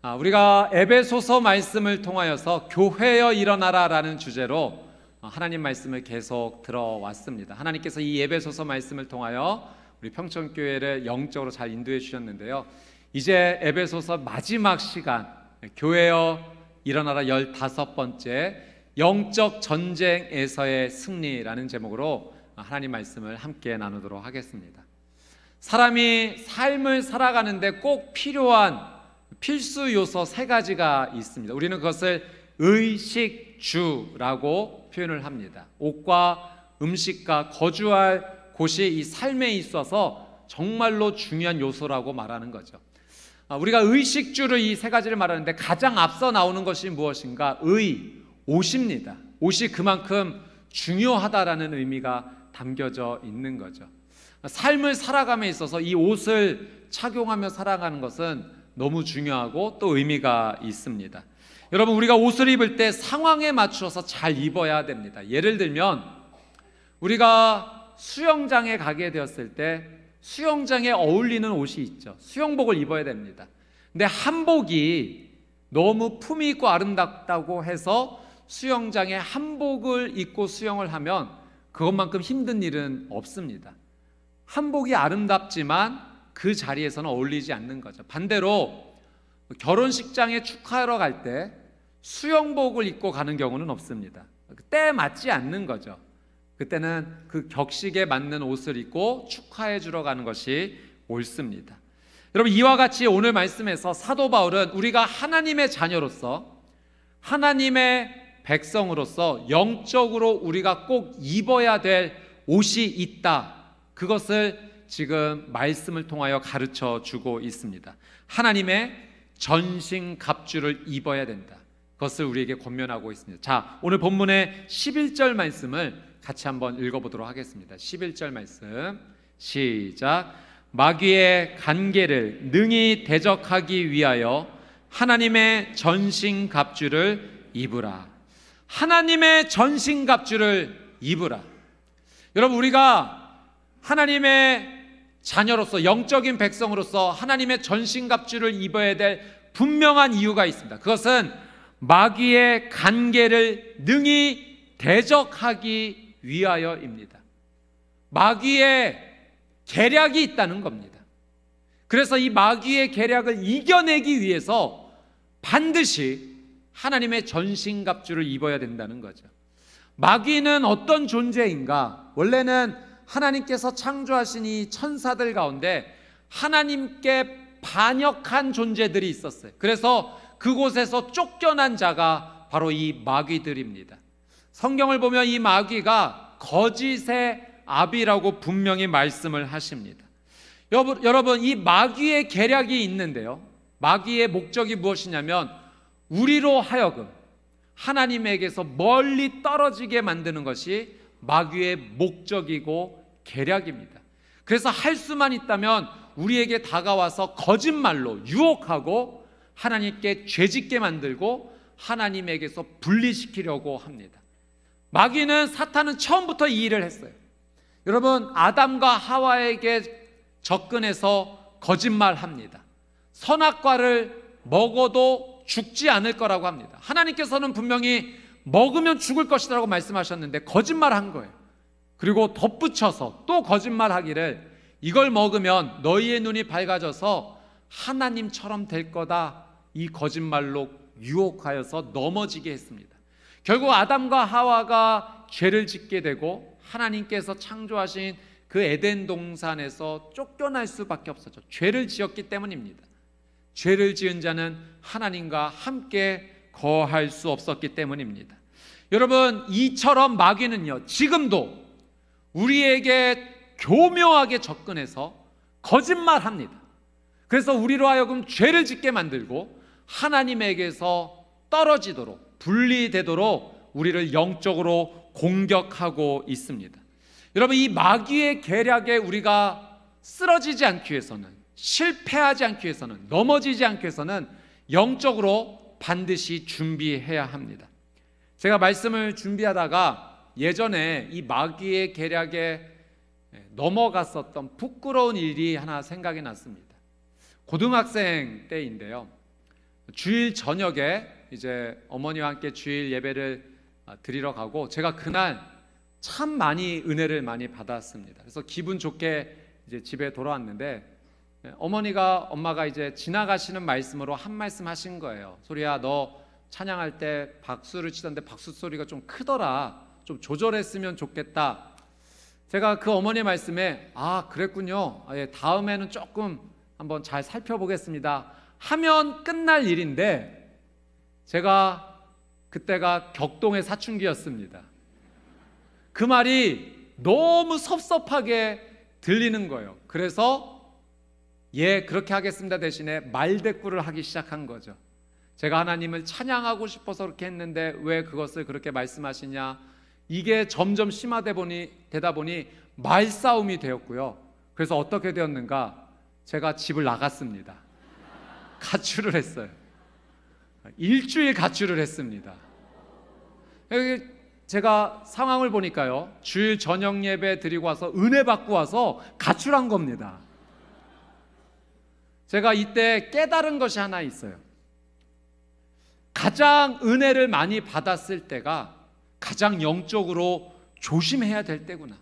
우리가 에베소서 말씀을 통하여서 교회여 일어나라라는 주제로 하나님 말씀을 계속 들어왔습니다. 하나님께서 이 에베소서 말씀을 통하여 우리 평촌교회를 영적으로 잘 인도해 주셨는데요. 이제 에베소서 마지막 시간, 교회여 일어나라 15번째 영적 전쟁에서의 승리라는 제목으로 하나님 말씀을 함께 나누도록 하겠습니다. 사람이 삶을 살아가는데 꼭 필요한 필수 요소 3가지가 있습니다. 우리는 그것을 의식주라고 표현을 합니다. 옷과 음식과 거주할 곳이 이 삶에 있어서 정말로 중요한 요소라고 말하는 거죠. 우리가 의식주를 이 3가지를 말하는데 가장 앞서 나오는 것이 무엇인가? 옷입니다. 옷이 그만큼 중요하다라는 의미가 담겨져 있는 거죠. 삶을 살아감에 있어서 이 옷을 착용하며 살아가는 것은 너무 중요하고 또 의미가 있습니다. 여러분, 우리가 옷을 입을 때 상황에 맞춰서 잘 입어야 됩니다. 예를 들면 우리가 수영장에 가게 되었을 때 수영장에 어울리는 옷이 있죠. 수영복을 입어야 됩니다. 근데 한복이 너무 품위 있고 아름답다고 해서 수영장에 한복을 입고 수영을 하면 그것만큼 힘든 일은 없습니다. 한복이 아름답지만 그 자리에서는 어울리지 않는 거죠. 반대로 결혼식장에 축하하러 갈 때 수영복을 입고 가는 경우는 없습니다. 때에 맞지 않는 거죠. 그때는 그 격식에 맞는 옷을 입고 축하해 주러 가는 것이 옳습니다. 여러분, 이와 같이 오늘 말씀에서 사도 바울은 우리가 하나님의 자녀로서, 하나님의 백성으로서 영적으로 우리가 꼭 입어야 될 옷이 있다, 그것을 지금 말씀을 통하여 가르쳐 주고 있습니다. 하나님의 전신갑주를 입어야 된다, 그것을 우리에게 권면하고 있습니다. 자, 오늘 본문의 11절 말씀을 같이 한번 읽어보도록 하겠습니다. 11절 말씀 시작. 마귀의 간계를 능히 대적하기 위하여 하나님의 전신갑주를 입으라. 하나님의 전신갑주를 입으라. 여러분, 우리가 하나님의 자녀로서, 영적인 백성으로서 하나님의 전신갑주를 입어야 될 분명한 이유가 있습니다. 그것은 마귀의 간계를 능히 대적하기 위하여입니다. 마귀의 계략이 있다는 겁니다. 그래서 이 마귀의 계략을 이겨내기 위해서 반드시 하나님의 전신갑주를 입어야 된다는 거죠. 마귀는 어떤 존재인가? 원래는 하나님께서 창조하신 이 천사들 가운데 하나님께 반역한 존재들이 있었어요. 그래서 그곳에서 쫓겨난 자가 바로 이 마귀들입니다. 성경을 보면 이 마귀가 거짓의 아비라고 분명히 말씀을 하십니다. 여러분, 이 마귀의 계략이 있는데요, 마귀의 목적이 무엇이냐면 우리로 하여금 하나님에게서 멀리 떨어지게 만드는 것이 마귀의 목적이고 계략입니다. 그래서 할 수만 있다면 우리에게 다가와서 거짓말로 유혹하고 하나님께 죄짓게 만들고 하나님에게서 분리시키려고 합니다. 마귀는, 사탄은 처음부터 이 일을 했어요. 여러분, 아담과 하와에게 접근해서 거짓말합니다. 선악과를 먹어도 죽지 않을 거라고 합니다. 하나님께서는 분명히 먹으면 죽을 것이라고 말씀하셨는데 거짓말한 거예요. 그리고 덧붙여서 또 거짓말하기를 이걸 먹으면 너희의 눈이 밝아져서 하나님처럼 될 거다, 이 거짓말로 유혹하여서 넘어지게 했습니다. 결국 아담과 하와가 죄를 짓게 되고 하나님께서 창조하신 그 에덴 동산에서 쫓겨날 수밖에 없었죠. 죄를 지었기 때문입니다. 죄를 지은 자는 하나님과 함께 거할 수 없었기 때문입니다. 여러분, 이처럼 마귀는요, 지금도 우리에게 교묘하게 접근해서 거짓말합니다. 그래서 우리로 하여금 죄를 짓게 만들고 하나님에게서 떨어지도록, 분리되도록 우리를 영적으로 공격하고 있습니다. 여러분, 이 마귀의 계략에 우리가 쓰러지지 않기 위해서는, 실패하지 않기 위해서는, 넘어지지 않기 위해서는 영적으로 반드시 준비해야 합니다. 제가 말씀을 준비하다가 예전에 이 마귀의 계략에 넘어갔었던 부끄러운 일이 하나 생각이 났습니다. 고등학생 때인데요, 주일 저녁에 이제 어머니와 함께 주일 예배를 드리러 가고, 제가 그날 참 많이 은혜를 많이 받았습니다. 그래서 기분 좋게 이제 집에 돌아왔는데, 엄마가 이제 지나가시는 말씀으로 한 말씀 하신 거예요. 소리야, 너 찬양할 때 박수를 치던데 박수 소리가 좀 크더라, 좀 조절했으면 좋겠다. 제가 그 어머니 말씀에 그랬군요, 다음에는 조금 한번 잘 살펴보겠습니다 하면 끝날 일인데, 제가 그때가 격동의 사춘기였습니다. 그 말이 너무 섭섭하게 들리는 거예요. 그래서 그렇게 하겠습니다 대신에 말대꾸를 하기 시작한 거죠. 제가 하나님을 찬양하고 싶어서 그렇게 했는데 왜 그것을 그렇게 말씀하시냐. 이게 점점 심화되다 보니 말싸움이 되었고요. 그래서 어떻게 되었는가, 제가 집을 나갔습니다. 가출을 했어요. 일주일 가출을 했습니다. 제가 상황을 보니까요, 주일 저녁 예배 드리고 와서 은혜 받고 와서 가출한 겁니다. 제가 이때 깨달은 것이 하나 있어요. 가장 은혜를 많이 받았을 때가 가장 영적으로 조심해야 될 때구나.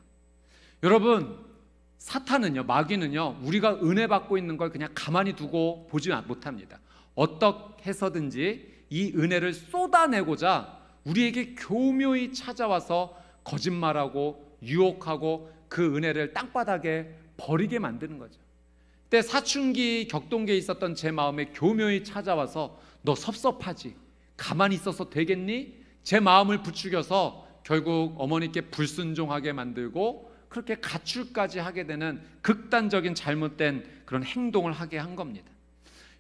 여러분, 사탄은요, 마귀는요, 우리가 은혜 받고 있는 걸 그냥 가만히 두고 보지 못합니다. 어떻게 해서든지 이 은혜를 쏟아내고자 우리에게 교묘히 찾아와서 거짓말하고 유혹하고 그 은혜를 땅바닥에 버리게 만드는 거죠. 그때 사춘기 격동기에 있었던 제 마음에 교묘히 찾아와서 너 섭섭하지? 가만히 있어서 되겠니? 제 마음을 부추겨서 결국 어머니께 불순종하게 만들고 그렇게 가출까지 하게 되는 극단적인 잘못된 그런 행동을 하게 한 겁니다.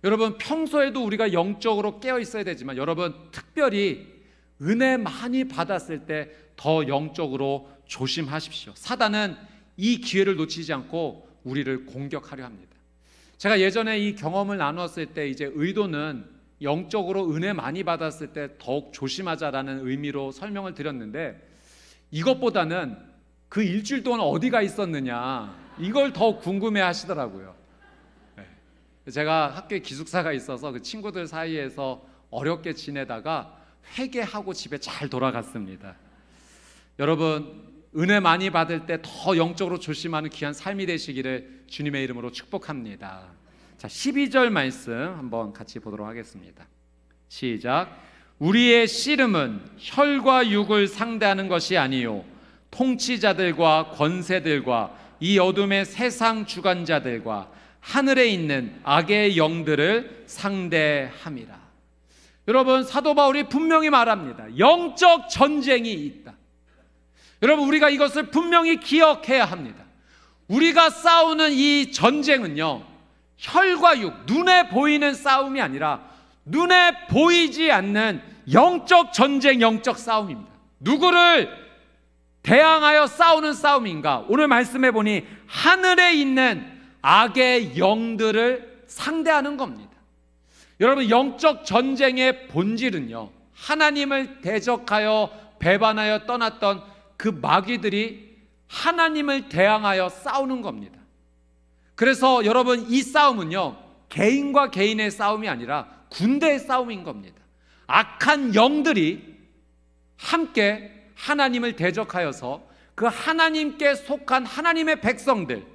여러분, 평소에도 우리가 영적으로 깨어 있어야 되지만 여러분, 특별히 은혜 많이 받았을 때 더 영적으로 조심하십시오. 사단은 이 기회를 놓치지 않고 우리를 공격하려 합니다. 제가 예전에 이 경험을 나누었을 때 이제 의도는 영적으로 은혜 많이 받았을 때 더욱 조심하자라는 의미로 설명을 드렸는데, 이것보다는 그 일주일 동안 어디가 있었느냐, 이걸 더 궁금해 하시더라고요. 제가 학교에 기숙사가 있어서 그 친구들 사이에서 어렵게 지내다가 회개하고 집에 잘 돌아갔습니다. 여러분, 은혜 많이 받을 때 더 영적으로 조심하는 귀한 삶이 되시기를 주님의 이름으로 축복합니다. 자, 12절 말씀 한번 같이 보도록 하겠습니다. 시작. 우리의 씨름은 혈과 육을 상대하는 것이 아니요 통치자들과 권세들과 이 어둠의 세상 주관자들과 하늘에 있는 악의 영들을 상대함이라. 여러분, 사도 바울이 분명히 말합니다. 영적 전쟁이 있다. 여러분, 우리가 이것을 분명히 기억해야 합니다. 우리가 싸우는 이 전쟁은요, 혈과 육, 눈에 보이는 싸움이 아니라 눈에 보이지 않는 영적 전쟁, 영적 싸움입니다. 누구를 대항하여 싸우는 싸움인가? 오늘 말씀해 보니 하늘에 있는 악의 영들을 상대하는 겁니다. 여러분, 영적 전쟁의 본질은요, 하나님을 대적하여 배반하여 떠났던 그 마귀들이 하나님을 대항하여 싸우는 겁니다. 그래서 여러분, 이 싸움은요, 개인과 개인의 싸움이 아니라 군대의 싸움인 겁니다. 악한 영들이 함께 하나님을 대적하여서 그 하나님께 속한 하나님의 백성들,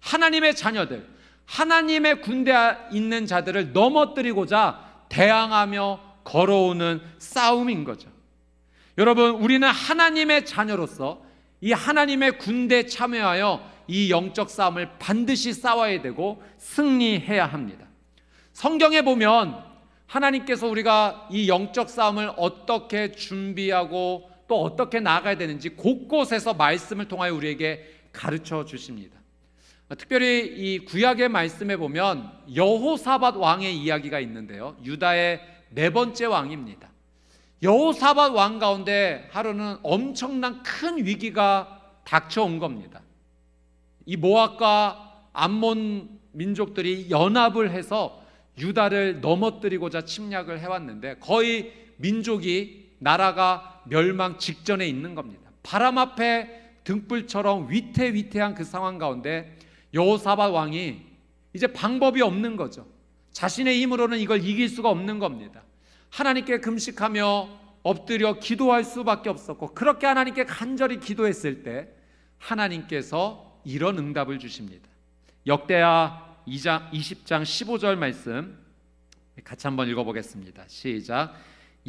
하나님의 자녀들, 하나님의 군대에 있는 자들을 넘어뜨리고자 대항하며 걸어오는 싸움인 거죠. 여러분, 우리는 하나님의 자녀로서 이 하나님의 군대에 참여하여 이 영적 싸움을 반드시 싸워야 되고 승리해야 합니다. 성경에 보면 하나님께서 우리가 이 영적 싸움을 어떻게 준비하고 또 어떻게 나아가야 되는지 곳곳에서 말씀을 통하여 우리에게 가르쳐 주십니다. 특별히 이 구약의 말씀에 보면 여호사밧 왕의 이야기가 있는데요, 유다의 네 번째 왕입니다. 여호사밧 왕 가운데 하루는 엄청난 큰 위기가 닥쳐온 겁니다. 이 모압과 암몬 민족들이 연합을 해서 유다를 넘어뜨리고자 침략을 해왔는데 거의 민족이, 나라가 멸망 직전에 있는 겁니다. 바람 앞에 등불처럼 위태위태한 그 상황 가운데 여호사밧 왕이 이제 방법이 없는 거죠. 자신의 힘으로는 이걸 이길 수가 없는 겁니다. 하나님께 금식하며 엎드려 기도할 수밖에 없었고, 그렇게 하나님께 간절히 기도했을 때 하나님께서 이런 응답을 주십니다. 역대하 20장 15절 말씀 같이 한번 읽어보겠습니다. 시작.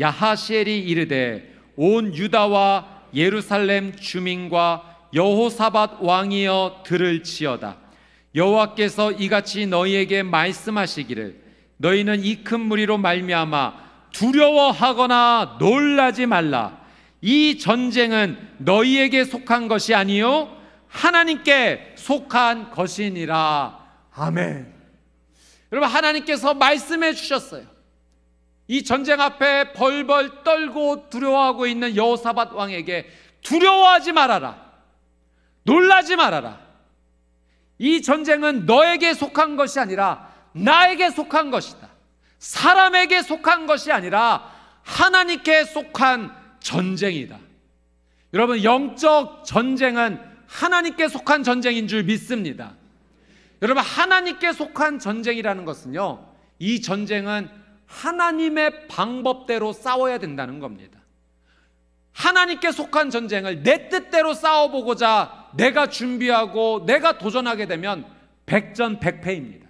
야하시엘이 이르되 온 유다와 예루살렘 주민과 여호사밧 왕이여 들을지어다. 여호와께서 이같이 너희에게 말씀하시기를 너희는 이 큰 무리로 말미암아 두려워하거나 놀라지 말라. 이 전쟁은 너희에게 속한 것이 아니요 하나님께 속한 것이니라. 아멘. 여러분, 하나님께서 말씀해 주셨어요. 이 전쟁 앞에 벌벌 떨고 두려워하고 있는 여호사밧 왕에게 두려워하지 말아라, 놀라지 말아라. 이 전쟁은 너에게 속한 것이 아니라 나에게 속한 것이다. 사람에게 속한 것이 아니라 하나님께 속한 전쟁이다. 여러분, 영적 전쟁은 하나님께 속한 전쟁인 줄 믿습니다. 여러분, 하나님께 속한 전쟁이라는 것은요, 이 전쟁은 하나님의 방법대로 싸워야 된다는 겁니다. 하나님께 속한 전쟁을 내 뜻대로 싸워보고자 내가 준비하고 내가 도전하게 되면 백전백패입니다.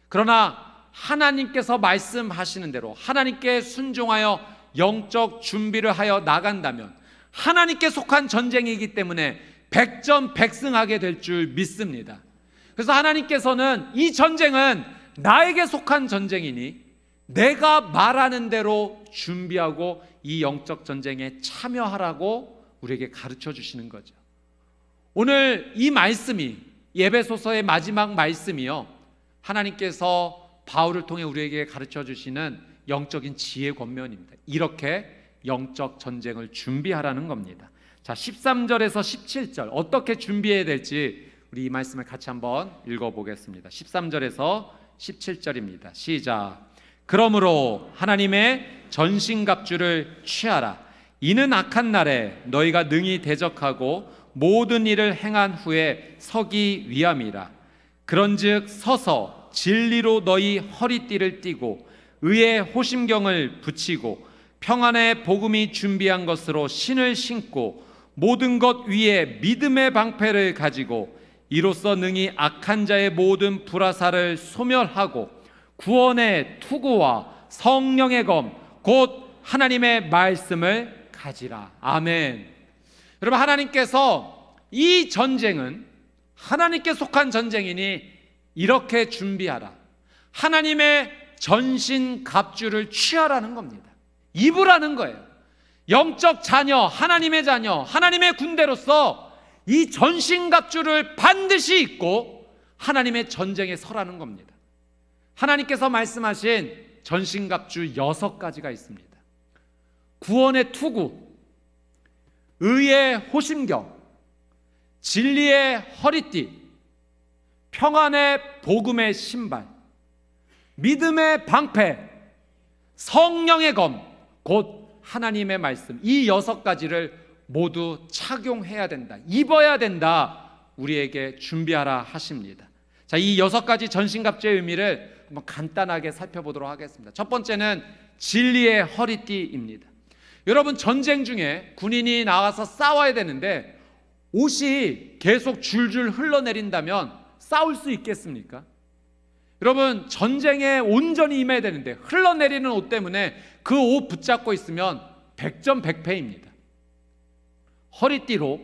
그러나 하나님께서 말씀하시는 대로 하나님께 순종하여 영적 준비를 하여 나간다면 하나님께 속한 전쟁이기 때문에 백전백승하게 될 줄 믿습니다. 그래서 하나님께서는 이 전쟁은 나에게 속한 전쟁이니 내가 말하는 대로 준비하고 이 영적 전쟁에 참여하라고 우리에게 가르쳐 주시는 거죠. 오늘 이 말씀이 에베소서의 마지막 말씀이요, 하나님께서 바울을 통해 우리에게 가르쳐 주시는 영적인 지혜 권면입니다. 이렇게 영적 전쟁을 준비하라는 겁니다. 자, 13절에서 17절 어떻게 준비해야 될지 우리 이 말씀을 같이 한번 읽어보겠습니다. 13절에서 17절입니다. 시작. 그러므로 하나님의 전신갑주를 취하라. 이는 악한 날에 너희가 능히 대적하고 모든 일을 행한 후에 서기 위함이라. 그런즉 서서 진리로 너희 허리띠를 띠고 의의 호심경을 붙이고 평안의 복음이 준비한 것으로 신을 신고 모든 것 위에 믿음의 방패를 가지고 이로써 능히 악한 자의 모든 불화살을 소멸하고 구원의 투구와 성령의 검 곧 하나님의 말씀을 가지라. 아멘. 여러분, 하나님께서 이 전쟁은 하나님께 속한 전쟁이니 이렇게 준비하라. 하나님의 전신갑주를 취하라는 겁니다. 입으라는 거예요. 영적 자녀, 하나님의 자녀, 하나님의 군대로서 이 전신갑주를 반드시 입고 하나님의 전쟁에 서라는 겁니다. 하나님께서 말씀하신 전신갑주 6가지가 있습니다. 구원의 투구, 의의 호심경, 진리의 허리띠, 평안의 복음의 신발, 믿음의 방패, 성령의 검, 곧 하나님의 말씀, 이 6가지를 모두 착용해야 된다, 입어야 된다, 우리에게 준비하라 하십니다. 자, 이 6가지 전신갑주의 의미를 한번 간단하게 살펴보도록 하겠습니다. 첫 번째는 진리의 허리띠입니다. 여러분, 전쟁 중에 군인이 나와서 싸워야 되는데 옷이 계속 줄줄 흘러내린다면 싸울 수 있겠습니까? 여러분, 전쟁에 온전히 임해야 되는데 흘러내리는 옷 때문에 그 옷 붙잡고 있으면 백전백패입니다. 허리띠로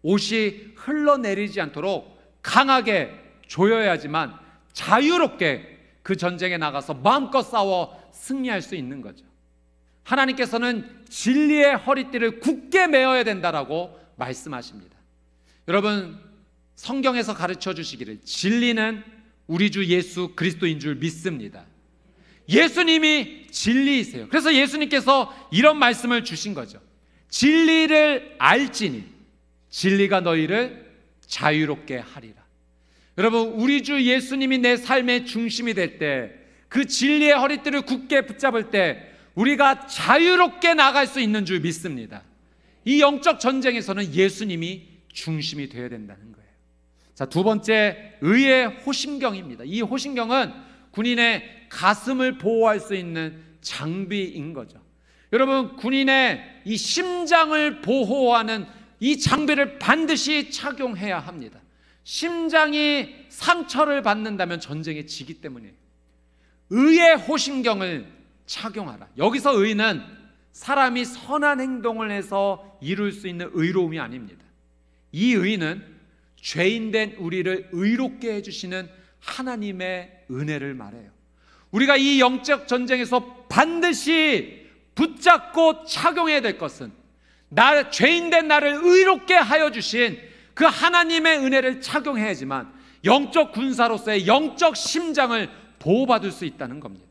옷이 흘러내리지 않도록 강하게 조여야지만 자유롭게 그 전쟁에 나가서 마음껏 싸워 승리할 수 있는 거죠. 하나님께서는 진리의 허리띠를 굳게 메어야 된다라고 말씀하십니다. 여러분, 성경에서 가르쳐 주시기를 진리는 우리 주 예수 그리스도인 줄 믿습니다. 예수님이 진리이세요. 그래서 예수님께서 이런 말씀을 주신 거죠. 진리를 알지니 진리가 너희를 자유롭게 하리라. 여러분, 우리 주 예수님이 내 삶의 중심이 될 때, 그 진리의 허리띠를 굳게 붙잡을 때 우리가 자유롭게 나갈 수 있는 줄 믿습니다. 이 영적 전쟁에서는 예수님이 중심이 되어야 된다는 거예요. 자, 두 번째, 의의 호심경입니다. 이 호심경은 군인의 가슴을 보호할 수 있는 장비인 거죠. 여러분, 군인의 이 심장을 보호하는 이 장비를 반드시 착용해야 합니다. 심장이 상처를 받는다면 전쟁에 지기 때문이에요. 의의 호신경을 착용하라. 여기서 의는 사람이 선한 행동을 해서 이룰 수 있는 의로움이 아닙니다. 이 의는 죄인된 우리를 의롭게 해주시는 하나님의 은혜를 말해요. 우리가 이 영적 전쟁에서 반드시 붙잡고 착용해야 될 것은 죄인된 나를 의롭게 하여 주신 그 하나님의 은혜를 착용해야지만 영적 군사로서의 영적 심장을 보호받을 수 있다는 겁니다.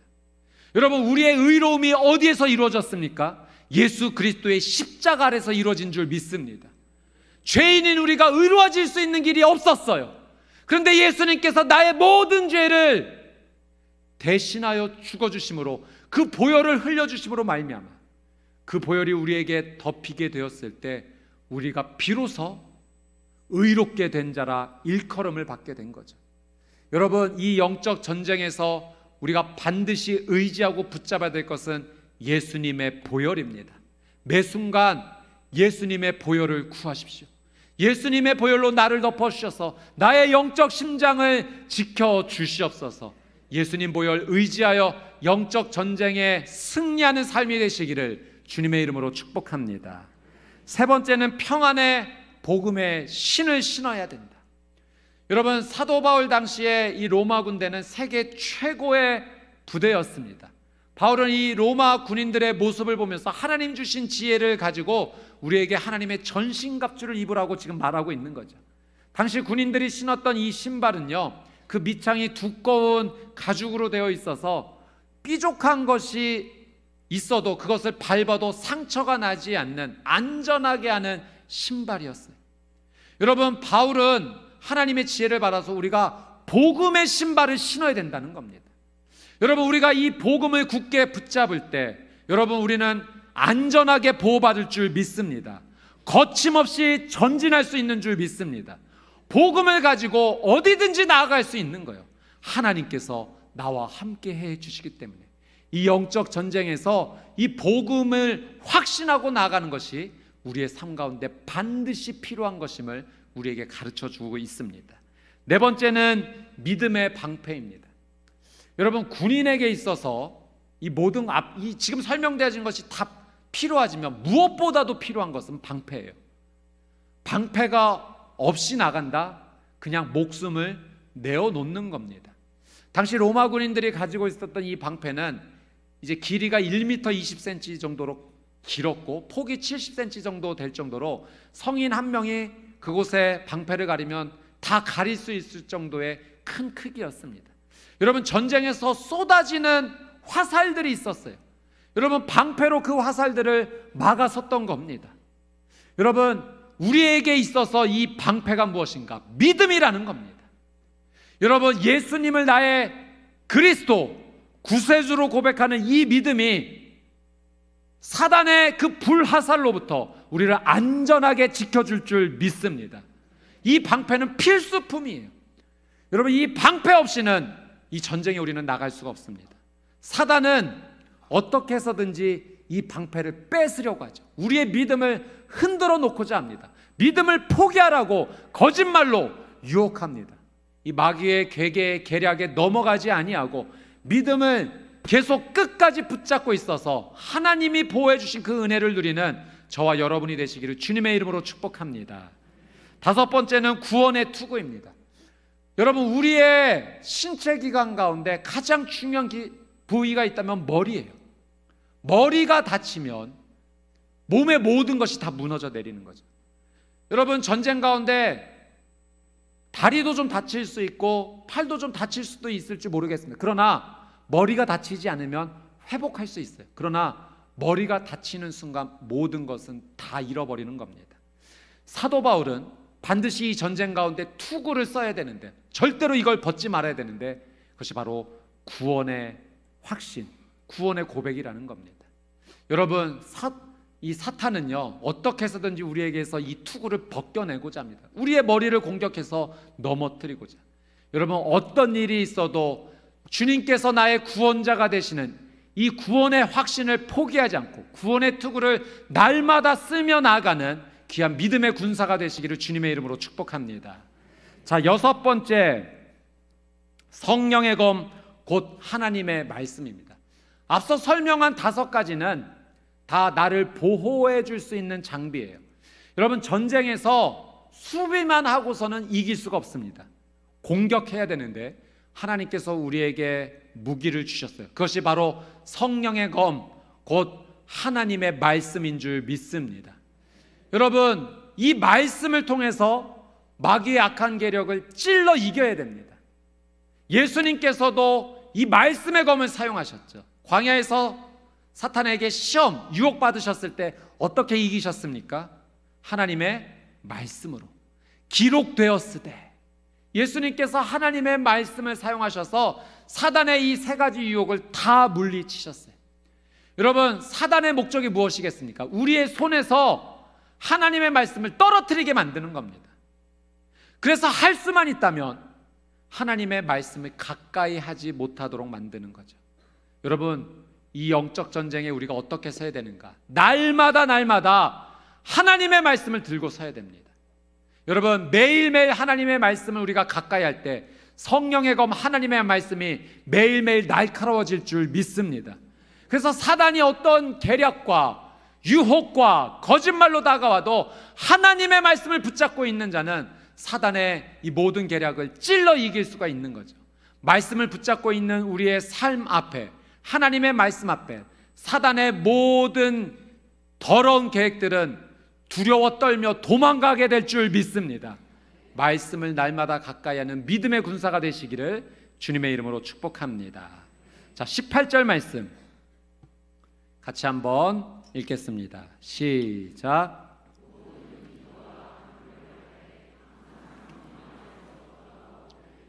여러분, 우리의 의로움이 어디에서 이루어졌습니까? 예수 그리스도의 십자가 아래서 이루어진 줄 믿습니다. 죄인인 우리가 의로워질 수 있는 길이 없었어요. 그런데 예수님께서 나의 모든 죄를 대신하여 죽어주심으로, 그 보혈을 흘려주심으로 말미암아 그 보혈이 우리에게 덮이게 되었을 때 우리가 비로소 의롭게 된 자라 일컬음을 받게 된 거죠. 여러분, 이 영적 전쟁에서 우리가 반드시 의지하고 붙잡아야 될 것은 예수님의 보혈입니다. 매 순간 예수님의 보혈을 구하십시오. 예수님의 보혈로 나를 덮어주셔서 나의 영적 심장을 지켜주시옵소서. 예수님 보혈 의지하여 영적 전쟁에 승리하는 삶이 되시기를 주님의 이름으로 축복합니다. 세 번째는 평안의 복음의 신을 신어야 된다. 여러분, 사도 바울 당시에 이 로마 군대는 세계 최고의 부대였습니다. 바울은 이 로마 군인들의 모습을 보면서 하나님 주신 지혜를 가지고 우리에게 하나님의 전신갑주를 입으라고 지금 말하고 있는 거죠. 당시 군인들이 신었던 이 신발은요, 그 밑창이 두꺼운 가죽으로 되어 있어서 삐죽한 것이 있어도 그것을 밟아도 상처가 나지 않는 안전하게 하는 신발이었어요. 여러분, 바울은 하나님의 지혜를 받아서 우리가 복음의 신발을 신어야 된다는 겁니다. 여러분, 우리가 이 복음을 굳게 붙잡을 때 여러분, 우리는 안전하게 보호받을 줄 믿습니다. 거침없이 전진할 수 있는 줄 믿습니다. 복음을 가지고 어디든지 나아갈 수 있는 거예요. 하나님께서 나와 함께 해 주시기 때문에 이 영적 전쟁에서 이 복음을 확신하고 나아가는 것이 우리의 삶 가운데 반드시 필요한 것임을 우리에게 가르쳐 주고 있습니다. 네 번째는 믿음의 방패입니다. 여러분, 군인에게 있어서 이 모든 이 지금 설명되어진 것이 다 필요하지만 무엇보다도 필요한 것은 방패예요. 방패가 없이 나간다? 그냥 목숨을 내어놓는 겁니다. 당시 로마 군인들이 가지고 있었던 이 방패는 이제 길이가 1m 20cm 정도로 길었고 폭이 70cm 정도 될 정도로 성인 한 명이 그곳에 방패를 가리면 다 가릴 수 있을 정도의 큰 크기였습니다. 여러분, 전쟁에서 쏟아지는 화살들이 있었어요. 여러분, 방패로 그 화살들을 막아섰던 겁니다. 여러분, 우리에게 있어서 이 방패가 무엇인가? 믿음이라는 겁니다. 여러분, 예수님을 나의 그리스도 구세주로 고백하는 이 믿음이 사단의 그 불화살로부터 우리를 안전하게 지켜줄 줄 믿습니다. 이 방패는 필수품이에요. 여러분, 이 방패 없이는 이 전쟁에 우리는 나갈 수가 없습니다. 사단은 어떻게 해서든지 이 방패를 뺏으려고 하죠. 우리의 믿음을 흔들어 놓고자 합니다. 믿음을 포기하라고 거짓말로 유혹합니다. 이 마귀의 괴계의 계략에 넘어가지 아니하고 믿음을 계속 끝까지 붙잡고 있어서 하나님이 보호해 주신 그 은혜를 누리는 저와 여러분이 되시기를 주님의 이름으로 축복합니다. 다섯 번째는 구원의 투구입니다. 여러분, 우리의 신체 기관 가운데 가장 중요한 부위가 있다면 머리예요. 머리가 다치면 몸의 모든 것이 다 무너져 내리는 거죠. 여러분, 전쟁 가운데 다리도 좀 다칠 수 있고 팔도 좀 다칠 수도 있을지 모르겠습니다. 그러나 머리가 다치지 않으면 회복할 수 있어요. 그러나 머리가 다치는 순간 모든 것은 다 잃어버리는 겁니다. 사도 바울은 반드시 이 전쟁 가운데 투구를 써야 되는데, 절대로 이걸 벗지 말아야 되는데, 그것이 바로 구원의 확신, 구원의 고백이라는 겁니다. 여러분, 이 사탄은요, 어떻게 해서든지 우리에게서 이 투구를 벗겨내고자 합니다. 우리의 머리를 공격해서 넘어뜨리고자. 여러분, 어떤 일이 있어도 주님께서 나의 구원자가 되시는 이 구원의 확신을 포기하지 않고 구원의 투구를 날마다 쓰며 나아가는 귀한 믿음의 군사가 되시기를 주님의 이름으로 축복합니다. 자, 6번째, 성령의 검 곧 하나님의 말씀입니다. 앞서 설명한 5가지는 다 나를 보호해 줄 수 있는 장비예요. 여러분, 전쟁에서 수비만 하고서는 이길 수가 없습니다. 공격해야 되는데 하나님께서 우리에게 무기를 주셨어요. 그것이 바로 성령의 검 곧 하나님의 말씀인 줄 믿습니다. 여러분, 이 말씀을 통해서 마귀의 악한 계력을 찔러 이겨야 됩니다. 예수님께서도 이 말씀의 검을 사용하셨죠. 광야에서 사탄에게 시험, 유혹받으셨을 때 어떻게 이기셨습니까? 하나님의 말씀으로. 기록되었으되. 예수님께서 하나님의 말씀을 사용하셔서 사단의 이 3가지 유혹을 다 물리치셨어요. 여러분, 사단의 목적이 무엇이겠습니까? 우리의 손에서 하나님의 말씀을 떨어뜨리게 만드는 겁니다. 그래서 할 수만 있다면 하나님의 말씀을 가까이 하지 못하도록 만드는 거죠. 여러분, 이 영적 전쟁에 우리가 어떻게 서야 되는가? 날마다 하나님의 말씀을 들고 서야 됩니다. 여러분, 매일매일 하나님의 말씀을 우리가 가까이 할 때 성령의 검 하나님의 말씀이 매일매일 날카로워질 줄 믿습니다. 그래서 사단이 어떤 계략과 유혹과 거짓말로 다가와도 하나님의 말씀을 붙잡고 있는 자는 사단의 이 모든 계략을 찔러 이길 수가 있는 거죠. 말씀을 붙잡고 있는 우리의 삶 앞에, 하나님의 말씀 앞에 사단의 모든 더러운 계획들은 두려워 떨며 도망가게 될 줄 믿습니다. 말씀을 날마다 가까이 하는 믿음의 군사가 되시기를 주님의 이름으로 축복합니다. 자, 18절 말씀 같이 한번 읽겠습니다. 시작.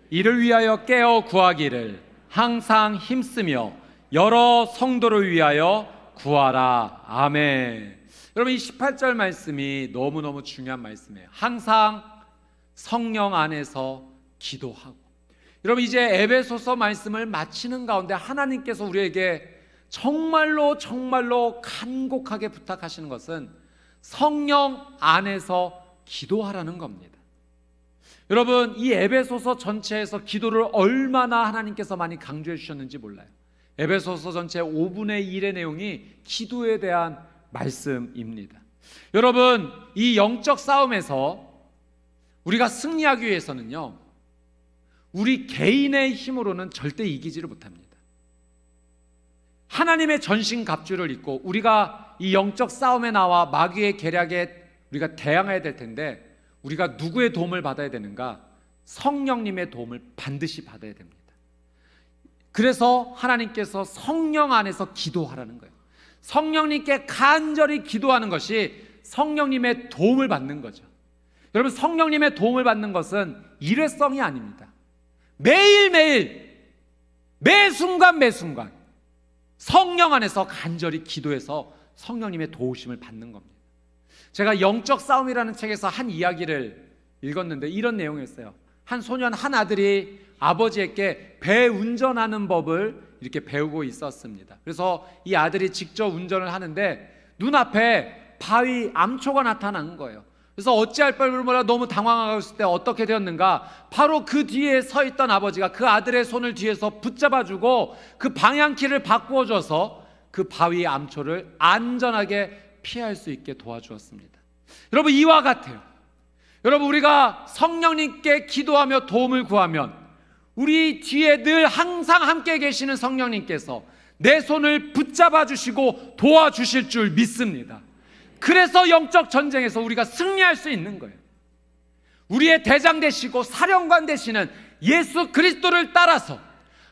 이를 위하여 깨어 구하기를 항상 힘쓰며 여러 성도를 위하여 구하라. 아멘. 여러분, 이 18절 말씀이 너무너무 중요한 말씀이에요. 항상 성령 안에서 기도하고. 여러분, 이제 에베소서 말씀을 마치는 가운데 하나님께서 우리에게 정말로 간곡하게 부탁하시는 것은 성령 안에서 기도하라는 겁니다. 여러분, 이 에베소서 전체에서 기도를 얼마나 하나님께서 많이 강조해 주셨는지 몰라요. 에베소서 전체 5분의 1의 내용이 기도에 대한 말씀입니다. 여러분, 이 영적 싸움에서 우리가 승리하기 위해서는요, 우리 개인의 힘으로는 절대 이기지를 못합니다. 하나님의 전신갑주를 입고 우리가 이 영적 싸움에 나와 마귀의 계략에 우리가 대항해야 될 텐데, 우리가 누구의 도움을 받아야 되는가? 성령님의 도움을 반드시 받아야 됩니다. 그래서 하나님께서 성령 안에서 기도하라는 거예요. 성령님께 간절히 기도하는 것이 성령님의 도움을 받는 거죠. 여러분, 성령님의 도움을 받는 것은 일회성이 아닙니다. 매일매일 매 순간 성령 안에서 간절히 기도해서 성령님의 도우심을 받는 겁니다. 제가 영적 싸움이라는 책에서 한 이야기를 읽었는데 이런 내용이었어요. 한 소년, 한 아들이 아버지에게 배 운전하는 법을 이렇게 배우고 있었습니다. 그래서 이 아들이 직접 운전을 하는데 눈앞에 바위 암초가 나타난 거예요. 그래서 어찌할 바를 몰라 너무 당황하고 있을 때 어떻게 되었는가? 바로 그 뒤에 서 있던 아버지가 그 아들의 손을 뒤에서 붙잡아주고 그 방향키를 바꾸어줘서 그 바위의 암초를 안전하게 피할 수 있게 도와주었습니다. 여러분, 이와 같아요. 여러분, 우리가 성령님께 기도하며 도움을 구하면 우리 뒤에 늘 항상 함께 계시는 성령님께서 내 손을 붙잡아 주시고 도와주실 줄 믿습니다. 그래서 영적 전쟁에서 우리가 승리할 수 있는 거예요. 우리의 대장 되시고 사령관 되시는 예수 그리스도를 따라서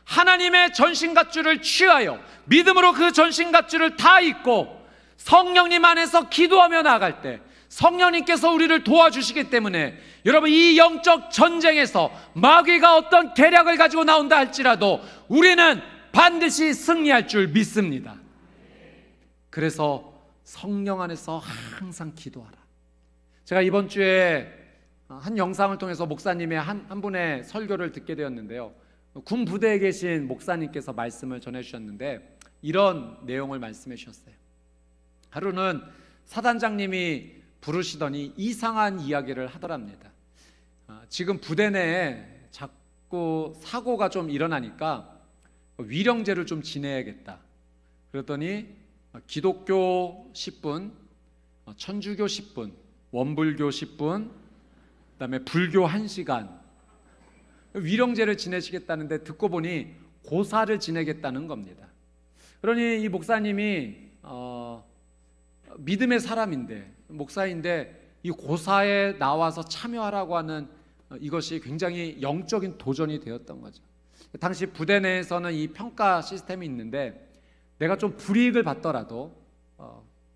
하나님의 전신갑주를 취하여 믿음으로 그 전신갑주를 다 입고 성령님 안에서 기도하며 나아갈 때 성령님께서 우리를 도와주시기 때문에 여러분, 이 영적 전쟁에서 마귀가 어떤 계략을 가지고 나온다 할지라도 우리는 반드시 승리할 줄 믿습니다. 그래서 성령 안에서 항상 기도하라. 제가 이번 주에 한 영상을 통해서 목사님의 한 분의 설교를 듣게 되었는데요, 군 부대에 계신 목사님께서 말씀을 전해주셨는데 이런 내용을 말씀해 주셨어요. 하루는 사단장님이 부르시더니 이상한 이야기를 하더랍니다. 지금 부대 내에 자꾸 사고가 좀 일어나니까 위령제를 좀 지내야겠다. 그랬더니 기독교 10분, 천주교 10분, 원불교 10분, 그다음에 불교 1시간 위령제를 지내시겠다는데 듣고 보니 고사를 지내겠다는 겁니다. 그러니 이 목사님이 믿음의 사람인데 목사인데 이 고사에 나와서 참여하라고 하는 이것이 굉장히 영적인 도전이 되었던 거죠. 당시 부대 내에서는 이 평가 시스템이 있는데 내가 좀 불이익을 받더라도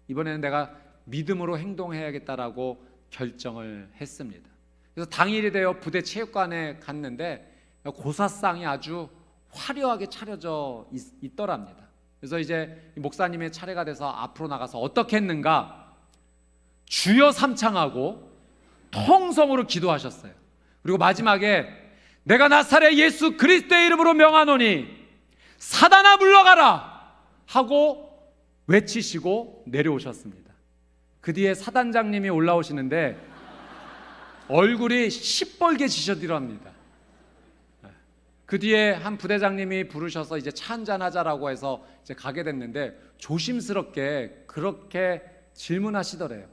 이번에는 내가 믿음으로 행동해야겠다라고 결정을 했습니다. 그래서 당일이 되어 부대 체육관에 갔는데 고사상이 아주 화려하게 차려져 있더랍니다. 그래서 이제 목사님의 차례가 돼서 앞으로 나가서 어떻게 했는가? 주여 삼창하고 통성으로 기도하셨어요. 그리고 마지막에 내가 나사렛 예수 그리스도의 이름으로 명하노니 사단아 물러가라 하고 외치시고 내려오셨습니다. 그 뒤에 사단장님이 올라오시는데 얼굴이 시뻘게 지셔들합니다. 그 뒤에 한 부대장님이 부르셔서 이제 차 한잔 하자라고 해서 이제 가게 됐는데 조심스럽게 그렇게 질문하시더래요.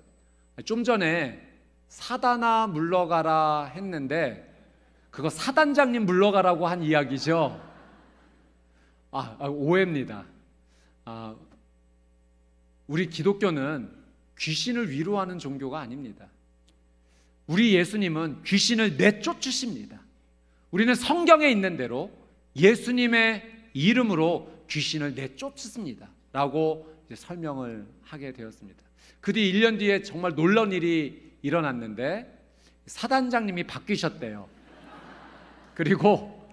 좀 전에 사단아 물러가라 했는데 그거 사단장님 물러가라고 한 이야기죠. 오해입니다. 우리 기독교는 귀신을 위로하는 종교가 아닙니다. 우리 예수님은 귀신을 내쫓으십니다. 우리는 성경에 있는 대로 예수님의 이름으로 귀신을 내쫓습니다 라고 이제 설명을 하게 되었습니다. 그 뒤 1년 뒤에 정말 놀라운 일이 일어났는데 사단장님이 바뀌셨대요. 그리고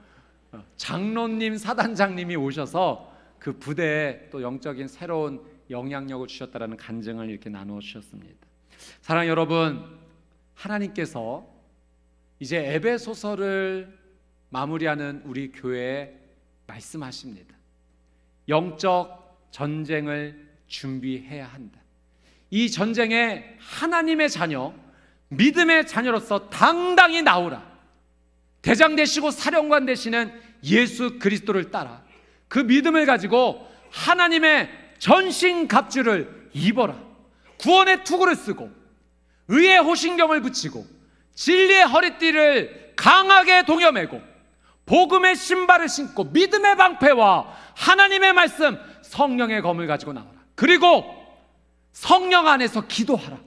장로님 사단장님이 오셔서 그 부대에 또 영적인 새로운 영향력을 주셨다라는 간증을 이렇게 나누어 주셨습니다. 사랑하는 여러분, 하나님께서 이제 에베소서를 마무리하는 우리 교회에 말씀하십니다. 영적 전쟁을 준비해야 한다. 이 전쟁에 하나님의 자녀, 믿음의 자녀로서 당당히 나오라. 대장 되시고 사령관 되시는 예수 그리스도를 따라 그 믿음을 가지고 하나님의 전신갑주를 입어라. 구원의 투구를 쓰고 의의 호신경을 붙이고 진리의 허리띠를 강하게 동여매고 복음의 신발을 신고 믿음의 방패와 하나님의 말씀 성령의 검을 가지고 나와라. 그리고 성령 안에서 기도하라.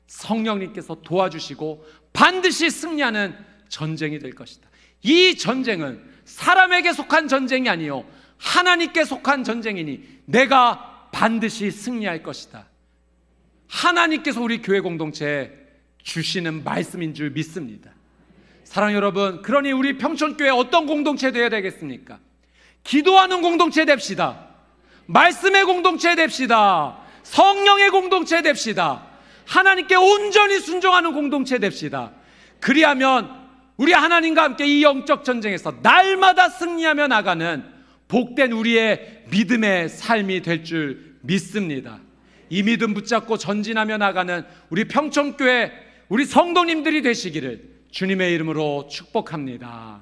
성령님께서 도와주시고 반드시 승리하는 전쟁이 될 것이다. 이 전쟁은 사람에게 속한 전쟁이 아니요 하나님께 속한 전쟁이니 내가 반드시 승리할 것이다. 하나님께서 우리 교회 공동체에 주시는 말씀인 줄 믿습니다. 사랑하는 여러분, 그러니 우리 평촌교회 어떤 공동체 되어야 되겠습니까? 기도하는 공동체 됩시다. 말씀의 공동체 됩시다. 성령의 공동체 됩시다. 하나님께 온전히 순종하는 공동체 됩시다. 그리하면 우리 하나님과 함께 이 영적 전쟁에서 날마다 승리하며 나가는 복된 우리의 믿음의 삶이 될 줄 믿습니다. 이 믿음 붙잡고 전진하며 나가는 우리 평촌교회 우리 성도님들이 되시기를 주님의 이름으로 축복합니다.